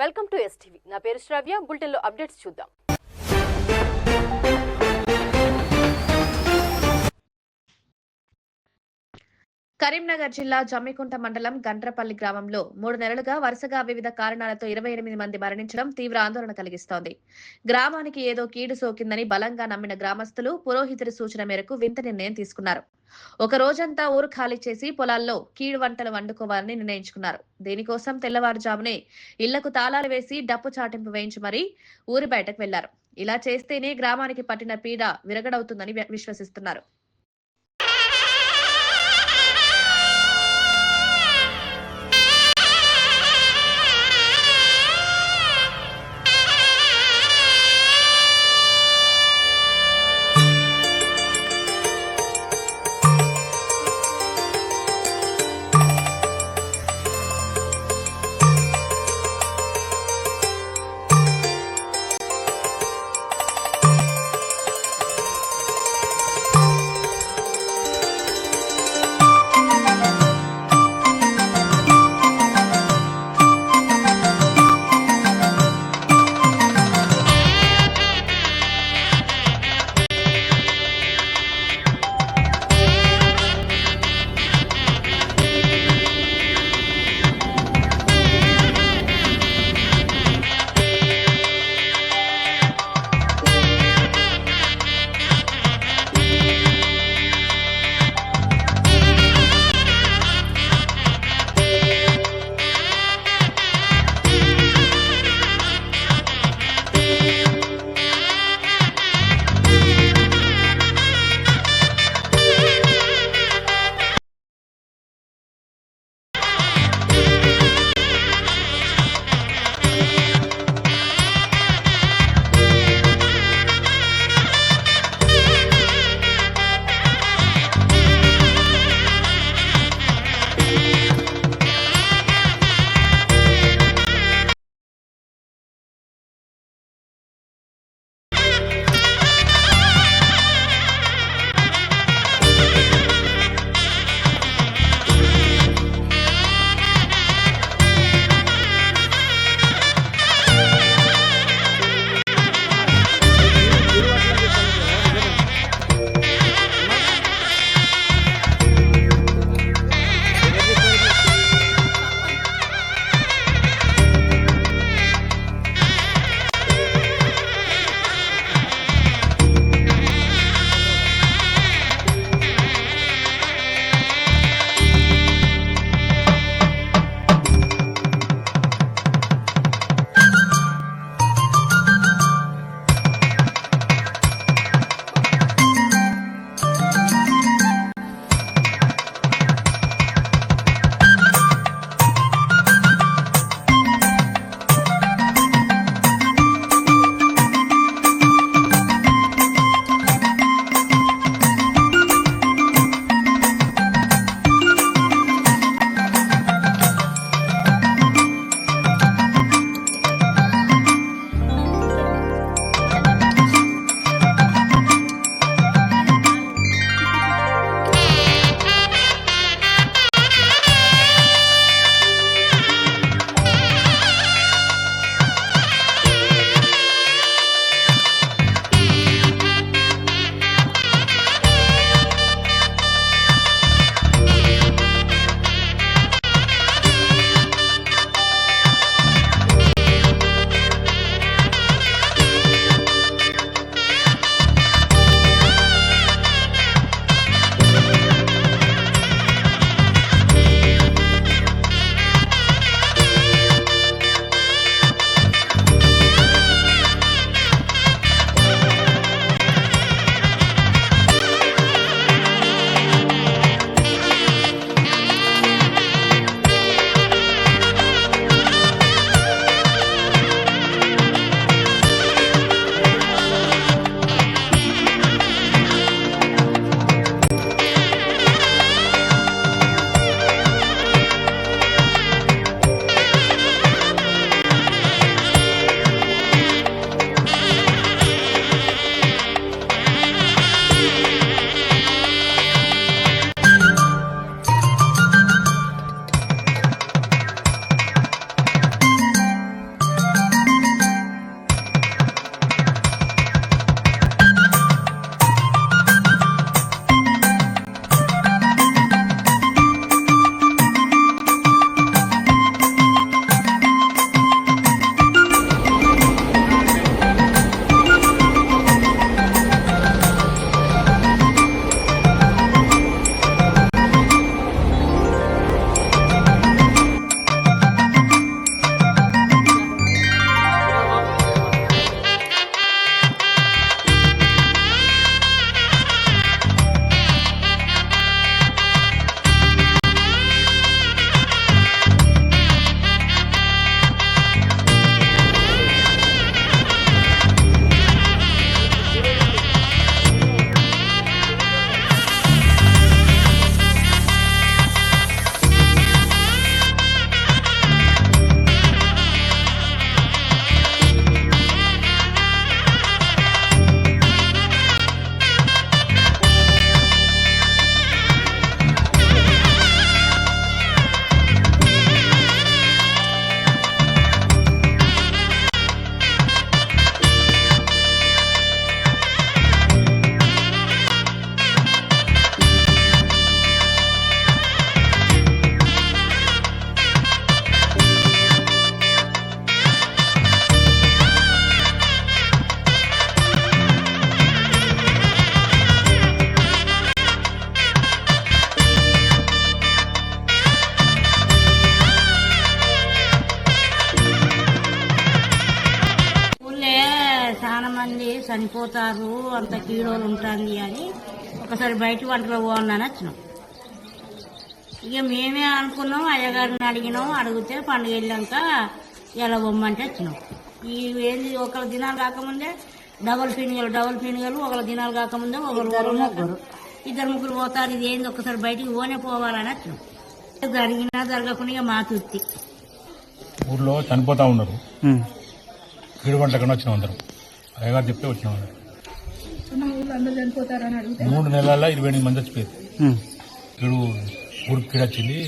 Welcome to STV. నా పేరు శ్రావ్య. బులెటిన్లో అప్డేట్స్ చూద్దాం. కరీంనగర్ జిల్లా జమ్మికుంట మండలం గండ్రపల్లి గ్రామంలో 3 నెలలుగా వరుసగా వివిధ కారణాలతో 28 మంది మరణించడం తీవ్ర ఆందోళన కలిగిస్తోంది. గ్రామానికి ఏదో కీడు సోకిందని బలంగా నమ్మిన గ్రామస్తులు పురోహితుడి సూచన మేరకు వింత నిర్ణయం తీసుకున్నారు. ఒక రోజంతా ఊరు ఖాళీ చేసి పొలాల్లో కీడు వంటలు వండుకోవాలని నిర్ణయించుకున్నారు. దీనికోసం తెల్లవారుజామునే ఇళ్లకు తాళాలు వేసి డప్పు చాటింపు వేయించి మరీ ఊరి బయటకు వెళ్లారు. ఇలా చేస్తేనే గ్రామానికి పట్టిన పీడ విరగడవుతుందని విశ్వసిస్తున్నారు. చనిపోతారు, అంత కీడోలు ఉంటుంది అని ఒకసారి బయట వంటలో పోన్నాను వచ్చినాం. ఇక మేమే అనుకున్నాం, అయ్యగారిని అడిగినాం. అడిగితే పండుగ వెళ్ళాక ఎలా బొమ్మంటే వచ్చినాం. ఈ ఏంది ఒకళ్ళ దినాలు కాకముందే డబల్ ఫీనిగలు ఒకళ్ళ దినాలు కాకముందే ముగ్గురు ఇద్దరు ముగ్గురు పోతారు. ఇది ఏంది ఒక్కసారి బయటికి పోనే పోవాలని వచ్చినాం. జరిగినా జరగకుండా మా తృప్తి. ఊర్లో చనిపోతా ఉన్నారు, కీడు వంటకన్నా వచ్చినాం అందరం. అయ్యగారు చెప్తే వచ్చినాం. 3 నెలల్లో 28 మంది చచ్చిపోయారు. కీడు ఊరికి కీడు వచ్చింది,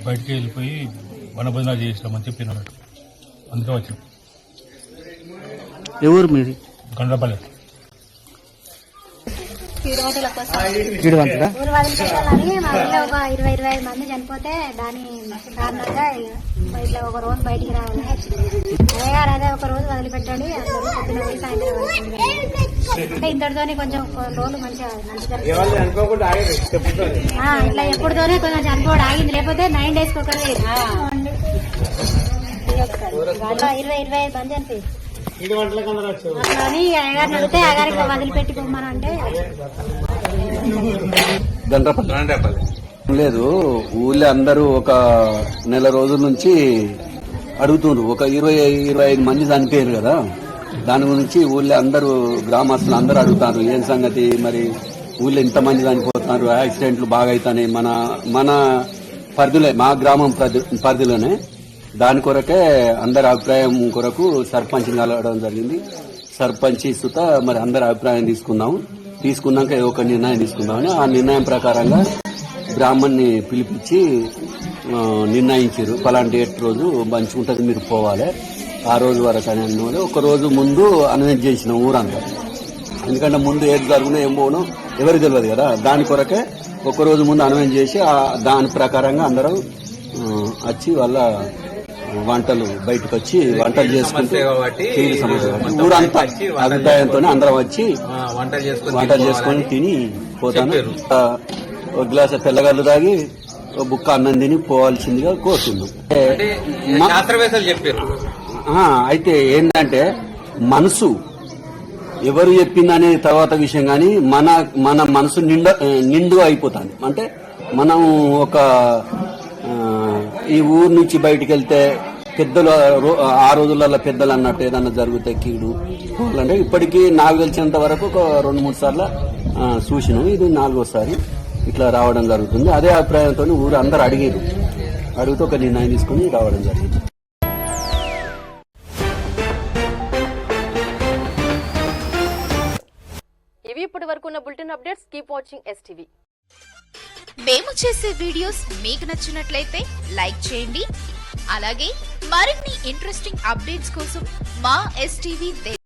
బయటికి వెళ్ళిపోయి వనభోజనాలు చేసినామని చెప్పిన అన్నట్టు. అందుకే వచ్చినాం. ఎవరు మీది? గండ్రపల్లి. కీడు వంటరా? ఊరు వదిలిపెట్టాలని మా ఊళ్ళో ఒక 20-25 మంది చనిపోతే దాని కారణంగా ఇట్లా ఒక రోజు బయటికి రావాలని అయ్యగారు అదే ఒక రోజు వదిలిపెట్టాలి. అందరూ పొద్దున పోయి సాయంత్రం వరకు అంటే ఇంతటితోనే కొంచెం రోజులు మంచిగా ఇట్లా ఎప్పుడుతోనే కొంచెం చనిపోవడం ఆగింది. లేకపోతే 9 days ఒకరు 20-25 మంది చనిపోయింది. అట్లని అయ్యగారిని అడిగితే అయ్యగారికి వదిలిపెట్టి పొమ్మనంటే లేదు. ఊళ్ళో అందరూ ఒక నెల రోజుల నుంచి అడుగుతున్నారు. ఒక 20-25 మంది చనిపోయారు కదా, దాని గురించి ఊళ్ళో అందరూ గ్రామస్తులు అందరూ అడుగుతారు. ఏం సంగతి మరి ఊళ్ళో ఇంతమంది చనిపోతున్నారు, యాక్సిడెంట్లు బాగా అవుతాయి మన పరిధిలో, మా గ్రామం పరిధిలోనే. దాని కొరకే అందరి అభిప్రాయం కొరకు సర్పంచ్ని కలవడం జరిగింది. సర్పంచ్ సుత మరి అందరి అభిప్రాయం తీసుకున్నాక ఏదో ఒక నిర్ణయం తీసుకుందామని ఆ నిర్ణయం ప్రకారంగా బ్రాహ్మణ్ణి పిలిపించి నిర్ణయించారు. పలానా డేట్ రోజు మంచిగా ఉంటుంది, మీరు పోవాలి ఆ రోజు వరకు అని అన్నది. ఒక రోజు ముందు అనౌన్స్ చేసినాం ఊరంతా. ఎందుకంటే ముందు ఏది జరుగునో ఏం పోనో ఎవరికి తెలియదు కదా, దాని కొరకే ఒక రోజు ముందు అనౌన్స్ చేసి దాని ప్రకారంగా అందరూ వచ్చి వాళ్ళ వంటలు బయటకు వచ్చి వంటలు చేసుకుంటూ ఊరంతా అభిప్రాయంతో అందరం వచ్చి వంటలు చేసుకొని తిని పోతాను. ఒక గ్లాస్ తెల్లగల్లు తాగి ఒక బుక్క అన్నం తిని పోవాల్సిందిగా కోరుతున్నాం. అయితే ఏంటంటే మనసు ఎవరు చెప్పిందనే తర్వాత విషయం, కానీ మన మనసు నిండు అయిపోతుంది. అంటే మనం ఒక ఈ ఊరు నుంచి బయటికి వెళ్తే పెద్దలు ఆ రోజులలో పెద్దలు అన్నట్టు ఏదన్నా జరిగితే కీడు అంటే ఇప్పటికీ నాకు తెలిసినంత వరకు ఒక 2-3 సార్లు చూసినాం. ఇది 4వ ఇట్లా రావడం జరుగుతుంది. అదే అభిప్రాయంతో ఊరు అందరు అడిగితే ఒక నిర్ణయం తీసుకుని రావడం జరిగింది. ఇవి ఇప్పటి వరకు ఉన్న bulletin updates. Keep watching STV. మేము చేసే వీడియోస్ మీకు నచ్చినట్లయితే లైక్ చేయండి. అలాగే మరిన్ని ఇంట్రెస్టింగ్ అప్డేట్స్ కోసం మా STV